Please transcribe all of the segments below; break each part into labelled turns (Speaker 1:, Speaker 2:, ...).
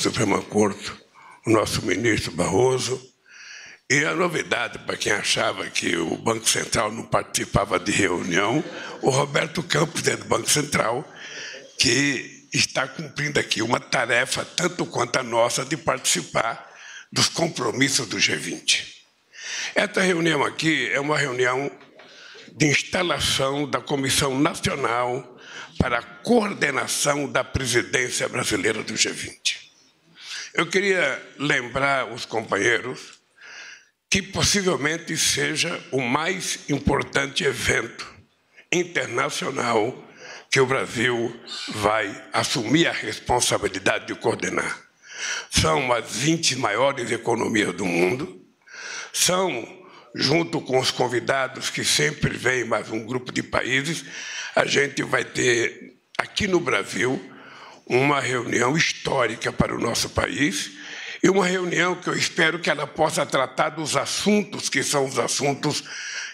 Speaker 1: Suprema Corte, o nosso ministro Barroso. E a novidade, para quem achava que o Banco Central não participava de reunião, o Roberto Campos é do Banco Central, que está cumprindo aqui uma tarefa, tanto quanto a nossa, de participar dos compromissos do G20. Esta reunião aqui é uma reunião de instalação da Comissão Nacional para a coordenação da presidência brasileira do G20. Eu queria lembrar os companheiros que possivelmente seja o mais importante evento internacional que o Brasil vai assumir a responsabilidade de coordenar. São as 20 maiores economias do mundo, são, junto com os convidados que sempre vêm, mais um grupo de países, a gente vai ter aqui no Brasil uma reunião histórica para o nosso país e uma reunião que eu espero que ela possa tratar dos assuntos que são os assuntos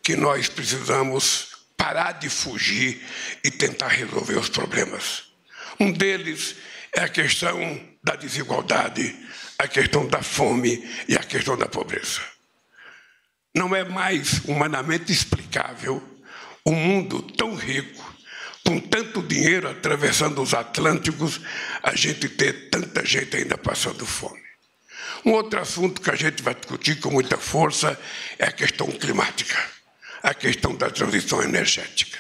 Speaker 1: que nós precisamos parar de fugir e tentar resolver os problemas. Um deles é a questão da desigualdade, a questão da fome e a questão da pobreza. Não é mais humanamente explicável um mundo tão rico, com tanto dinheiro atravessando os Atlânticos, a gente ter tanta gente ainda passando fome. Um outro assunto que a gente vai discutir com muita força é a questão climática, a questão da transição energética.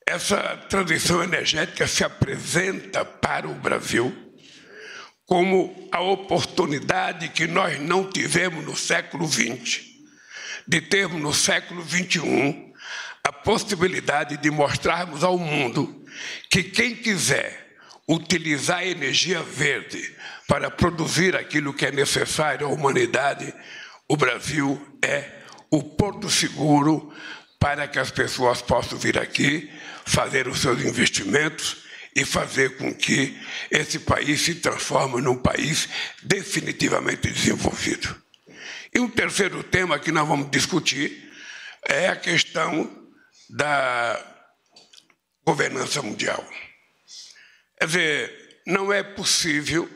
Speaker 1: Essa transição energética se apresenta para o Brasil como a oportunidade que nós não tivemos no século XX, de termos no século XXI a possibilidade de mostrarmos ao mundo que quem quiser utilizar a energia verde para produzir aquilo que é necessário à humanidade, o Brasil é o porto seguro para que as pessoas possam vir aqui, fazer os seus investimentos e fazer com que esse país se transforme num país definitivamente desenvolvido. E um terceiro tema que nós vamos discutir é a questão da governança mundial. Quer dizer, não é possível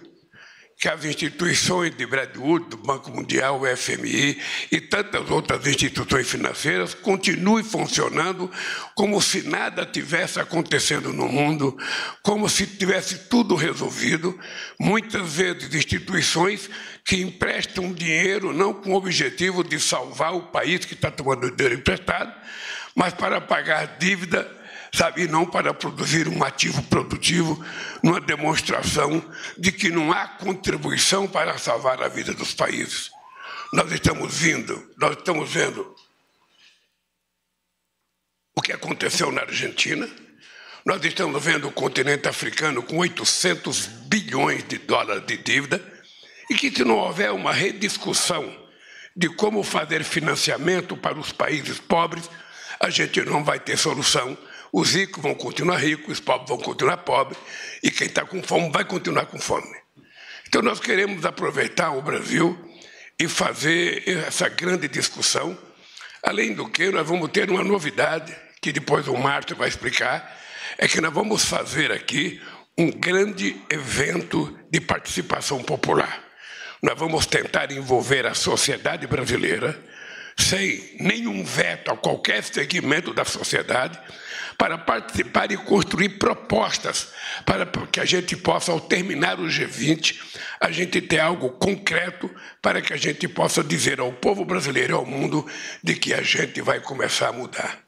Speaker 1: que as instituições de Bretton Woods, do Banco Mundial, o FMI e tantas outras instituições financeiras continuem funcionando como se nada tivesse acontecendo no mundo, como se tivesse tudo resolvido. Muitas vezes instituições que emprestam dinheiro não com o objetivo de salvar o país que está tomando dinheiro emprestado, mas para pagar dívida, sabe, e não para produzir um ativo produtivo, numa demonstração de que não há contribuição para salvar a vida dos países. Nós estamos vendo o que aconteceu na Argentina, nós estamos vendo o continente africano com 800 bilhões de dólares de dívida, e que se não houver uma rediscussão de como fazer financiamento para os países pobres, a gente não vai ter solução. Os ricos vão continuar ricos, os pobres vão continuar pobres, e quem está com fome vai continuar com fome. Então, nós queremos aproveitar o Brasil e fazer essa grande discussão. Além do que, nós vamos ter uma novidade, que depois o Márcio vai explicar, é que nós vamos fazer aqui um grande evento de participação popular. Nós vamos tentar envolver a sociedade brasileira, sem nenhum veto a qualquer segmento da sociedade, para participar e construir propostas para que a gente possa, ao terminar o G20, a gente ter algo concreto para que a gente possa dizer ao povo brasileiro e ao mundo de que a gente vai começar a mudar.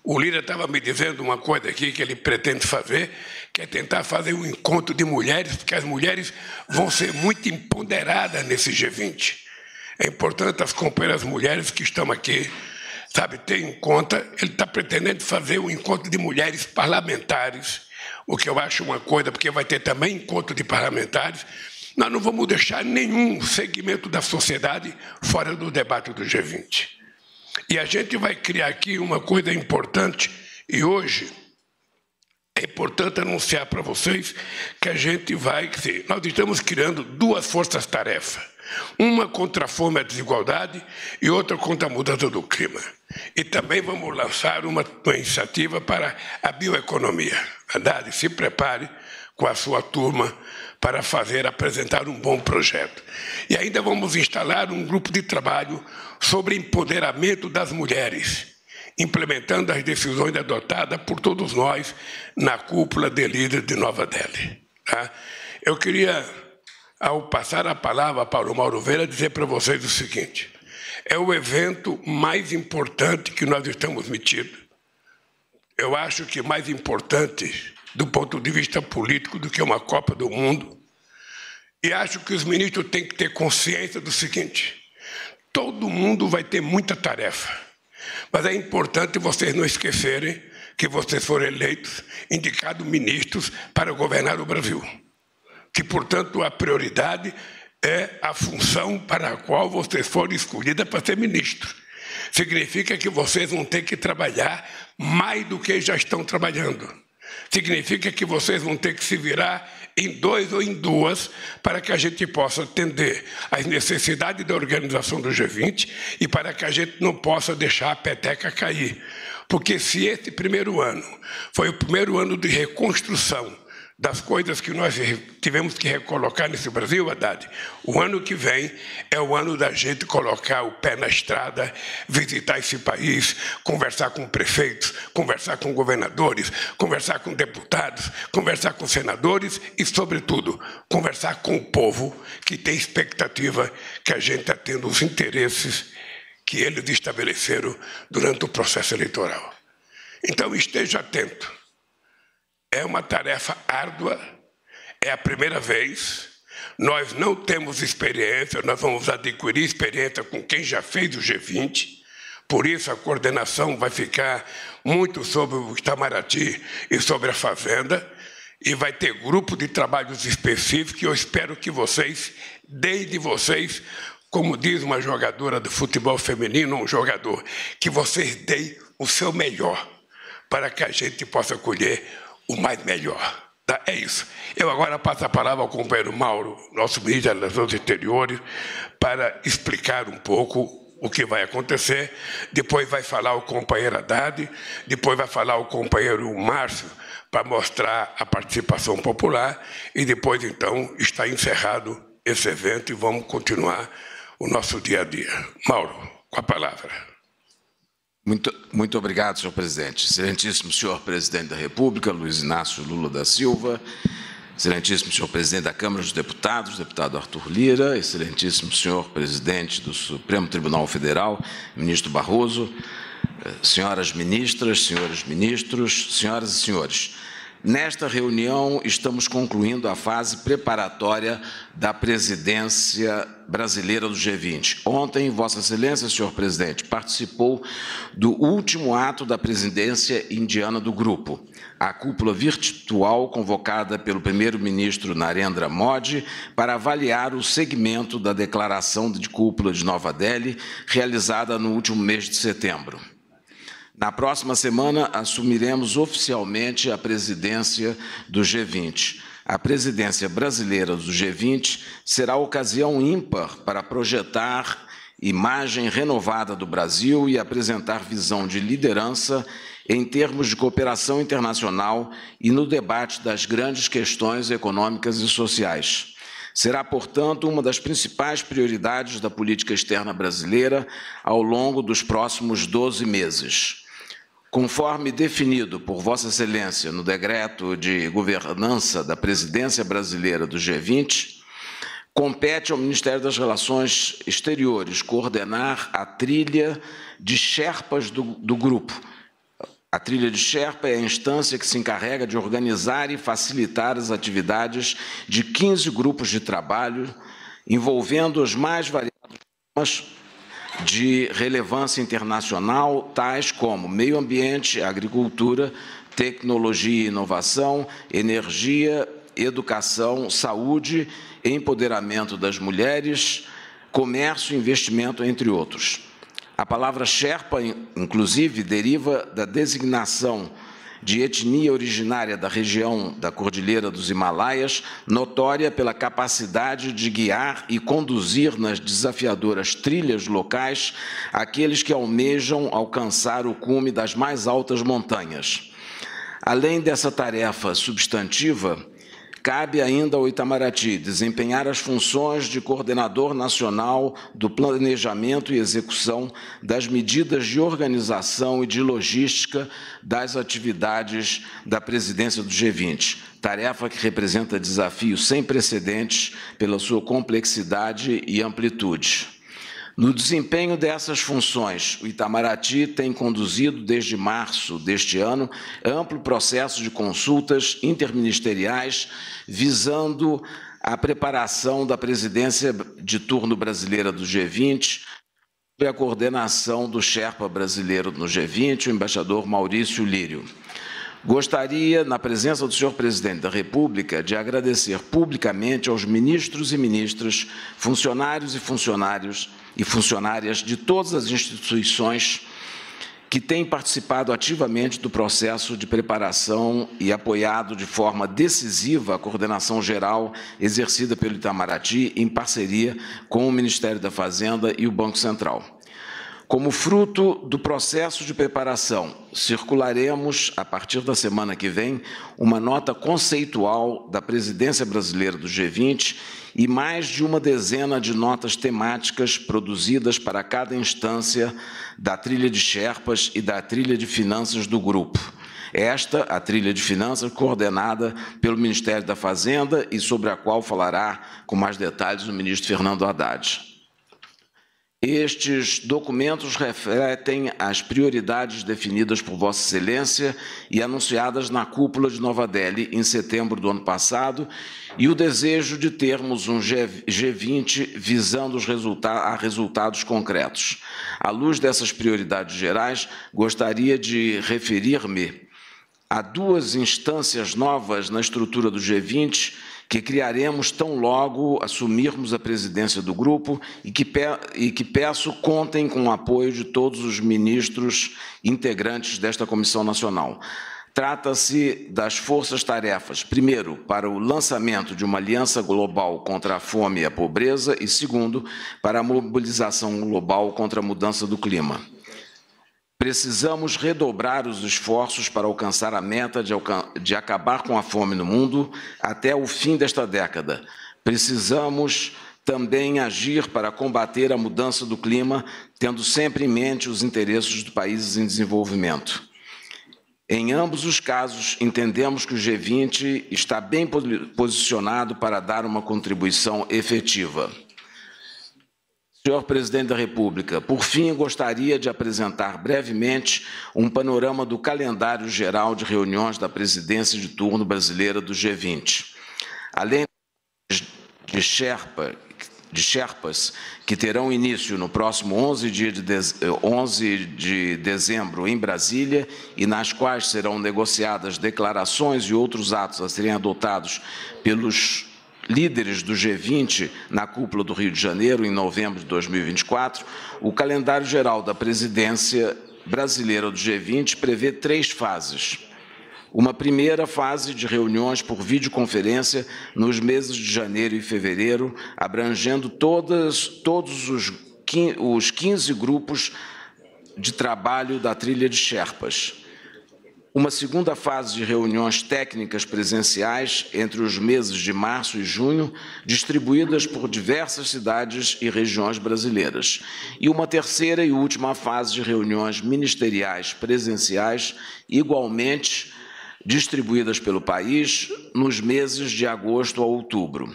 Speaker 1: O Lira estava me dizendo uma coisa aqui que ele pretende fazer, que é tentar fazer um encontro de mulheres, porque as mulheres vão ser muito empoderadas nesse G20. É importante as companheiras mulheres que estão aqui, sabe, ter em conta, ele está pretendendo fazer um encontro de mulheres parlamentares, o que eu acho uma coisa, porque vai ter também encontro de parlamentares. Nós não vamos deixar nenhum segmento da sociedade fora do debate do G20. E a gente vai criar aqui uma coisa importante, e hoje é importante anunciar para vocês que a gente vai... Nós estamos criando duas forças-tarefa. Uma contra a fome e a desigualdade e outra contra a mudança do clima. E também vamos lançar uma iniciativa para a bioeconomia. Haddad, se prepare com a sua turma para apresentar um bom projeto. E ainda vamos instalar um grupo de trabalho sobre empoderamento das mulheres, implementando as decisões adotadas por todos nós na cúpula de líderes de Nova Delhi. Tá? Eu queria, ao passar a palavra para o Mauro Vieira, dizer para vocês o seguinte: é o evento mais importante que nós estamos metidos. Eu acho que mais importante do ponto de vista político do que uma Copa do Mundo. E acho que os ministros têm que ter consciência do seguinte: todo mundo vai ter muita tarefa, mas é importante vocês não esquecerem que vocês foram eleitos, indicados ministros para governar o Brasil. Que, portanto, a prioridade é a função para a qual vocês foram escolhidos para ser ministro. Significa que vocês vão ter que trabalhar mais do que já estão trabalhando. Significa que vocês vão ter que se virar em dois ou em duas para que a gente possa atender às necessidades da organização do G20 e para que a gente não possa deixar a peteca cair. Porque se esse primeiro ano foi o primeiro ano de reconstrução das coisas que nós tivemos que recolocar nesse Brasil, Haddad, o ano que vem é o ano da gente colocar o pé na estrada, visitar esse país, conversar com prefeitos, conversar com governadores, conversar com deputados, conversar com senadores e, sobretudo, conversar com o povo que tem expectativa que a gente atenda os interesses que eles estabeleceram durante o processo eleitoral. Então, esteja atento. É uma tarefa árdua, é a primeira vez, nós não temos experiência, nós vamos adquirir experiência com quem já fez o G20, por isso a coordenação vai ficar muito sobre o Itamaraty e sobre a Fazenda, e vai ter grupo de trabalhos específicos, e eu espero que vocês, deem de vocês, como diz uma jogadora do futebol feminino, um jogador, que vocês deem o seu melhor, para que a gente possa colher o mais melhor. Tá? É isso. Eu agora passo a palavra ao companheiro Mauro, nosso ministro das Relações Exteriores, para explicar um pouco o que vai acontecer. Depois vai falar o companheiro Haddad, depois vai falar o companheiro Márcio, para mostrar a participação popular, e depois, então, está encerrado esse evento e vamos continuar o nosso dia a dia. Mauro, com a palavra.
Speaker 2: Muito obrigado, senhor presidente. Excelentíssimo senhor presidente da República, Luiz Inácio Lula da Silva, excelentíssimo senhor presidente da Câmara dos Deputados, deputado Arthur Lira, excelentíssimo senhor presidente do Supremo Tribunal Federal, ministro Barroso, senhoras ministras, senhores ministros, senhoras e senhores. Nesta reunião, estamos concluindo a fase preparatória da presidência brasileira do G20. Ontem, Vossa Excelência, senhor presidente, participou do último ato da presidência indiana do grupo, a cúpula virtual convocada pelo primeiro-ministro Narendra Modi para avaliar o segmento da declaração de cúpula de Nova Delhi, realizada no último mês de setembro. Na próxima semana, assumiremos oficialmente a presidência do G20. A presidência brasileira do G20 será ocasião ímpar para projetar imagem renovada do Brasil e apresentar visão de liderança em termos de cooperação internacional e no debate das grandes questões econômicas e sociais. Será, portanto, uma das principais prioridades da política externa brasileira ao longo dos próximos 12 meses. Conforme definido por Vossa Excelência no decreto de governança da presidência brasileira do G20, compete ao Ministério das Relações Exteriores coordenar a trilha de Sherpas do grupo. A trilha de Sherpa é a instância que se encarrega de organizar e facilitar as atividades de 15 grupos de trabalho, envolvendo os mais variados temas de relevância internacional, tais como meio ambiente, agricultura, tecnologia e inovação, energia, educação, saúde, empoderamento das mulheres, comércio e investimento, entre outros. A palavra Sherpa, inclusive, deriva da designação de etnia originária da região da Cordilheira dos Himalaias, notória pela capacidade de guiar e conduzir nas desafiadoras trilhas locais aqueles que almejam alcançar o cume das mais altas montanhas. Além dessa tarefa substantiva, cabe ainda ao Itamaraty desempenhar as funções de coordenador nacional do planejamento e execução das medidas de organização e de logística das atividades da presidência do G20, tarefa que representa desafio sem precedentes pela sua complexidade e amplitude. No desempenho dessas funções, o Itamaraty tem conduzido, desde março deste ano, amplo processo de consultas interministeriais visando a preparação da presidência de turno brasileira do G20 e a coordenação do Sherpa brasileiro no G20, o embaixador Maurício Lírio. Gostaria, na presença do senhor presidente da República, de agradecer publicamente aos ministros e ministras, funcionários e funcionárias de todas as instituições que têm participado ativamente do processo de preparação e apoiado de forma decisiva a coordenação geral exercida pelo Itamaraty em parceria com o Ministério da Fazenda e o Banco Central. Como fruto do processo de preparação, circularemos, a partir da semana que vem, uma nota conceitual da presidência brasileira do G20 e mais de uma dezena de notas temáticas produzidas para cada instância da trilha de Sherpas e da trilha de finanças do grupo. Esta, a trilha de finanças, coordenada pelo Ministério da Fazenda e sobre a qual falará com mais detalhes o ministro Fernando Haddad. Estes documentos refletem as prioridades definidas por Vossa Excelência e anunciadas na cúpula de Nova Delhi em setembro do ano passado e o desejo de termos um G20 visando a resultados concretos. À luz dessas prioridades gerais, gostaria de referir-me a duas instâncias novas na estrutura do G20 que criaremos tão logo assumirmos a presidência do grupo e que peço contem com o apoio de todos os ministros integrantes desta Comissão Nacional. Trata-se das forças-tarefas, primeiro, para o lançamento de uma aliança global contra a fome e a pobreza e, segundo, para a mobilização global contra a mudança do clima. Precisamos redobrar os esforços para alcançar a meta de acabar com a fome no mundo até o fim desta década. Precisamos também agir para combater a mudança do clima, tendo sempre em mente os interesses dos países em desenvolvimento. Em ambos os casos, entendemos que o G20 está bem posicionado para dar uma contribuição efetiva. Senhor Presidente da República, por fim, gostaria de apresentar brevemente um panorama do calendário geral de reuniões da presidência de turno brasileira do G20. Além de Sherpas, que terão início no próximo 11 de dezembro em Brasília e nas quais serão negociadas declarações e outros atos a serem adotados pelos líderes do G20 na cúpula do Rio de Janeiro, em novembro de 2024, o calendário geral da presidência brasileira do G20 prevê 3 fases. Uma primeira fase de reuniões por videoconferência nos meses de janeiro e fevereiro, abrangendo todos os 15 grupos de trabalho da trilha de Sherpas. Uma segunda fase de reuniões técnicas presenciais entre os meses de março e junho, distribuídas por diversas cidades e regiões brasileiras. E uma terceira e última fase de reuniões ministeriais presenciais, igualmente distribuídas pelo país, nos meses de agosto a outubro.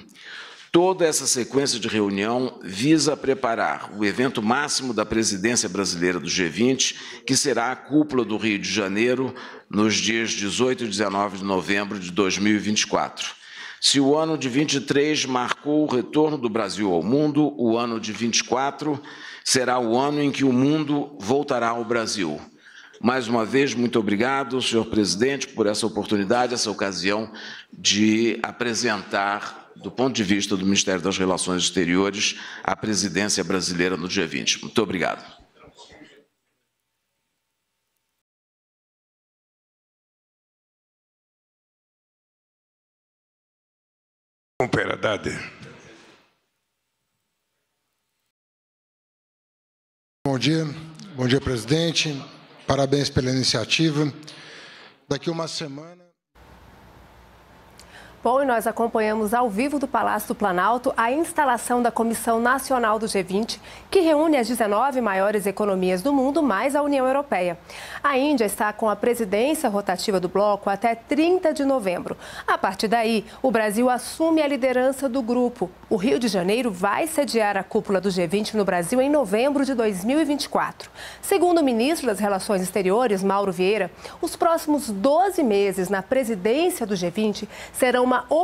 Speaker 2: Toda essa sequência de reunião visa preparar o evento máximo da presidência brasileira do G20, que será a cúpula do Rio de Janeiro, nos dias 18 e 19 de novembro de 2024. Se o ano de 23 marcou o retorno do Brasil ao mundo, o ano de 24 será o ano em que o mundo voltará ao Brasil. Mais uma vez, muito obrigado, senhor presidente, por essa oportunidade, essa ocasião de apresentar, do ponto de vista do Ministério das Relações Exteriores, a presidência brasileira no G20. Muito obrigado.
Speaker 3: Bom dia, presidente. Parabéns pela iniciativa. Daqui uma semana...
Speaker 4: Bom, e nós acompanhamos ao vivo do Palácio do Planalto a instalação da Comissão Nacional do G20, que reúne as 19 maiores economias do mundo, mais a União Europeia. A Índia está com a presidência rotativa do bloco até 30 de novembro. A partir daí, o Brasil assume a liderança do grupo. O Rio de Janeiro vai sediar a cúpula do G20 no Brasil em novembro de 2024. Segundo o ministro das Relações Exteriores, Mauro Vieira, os próximos 12 meses na presidência do G20 serão uma oportunidade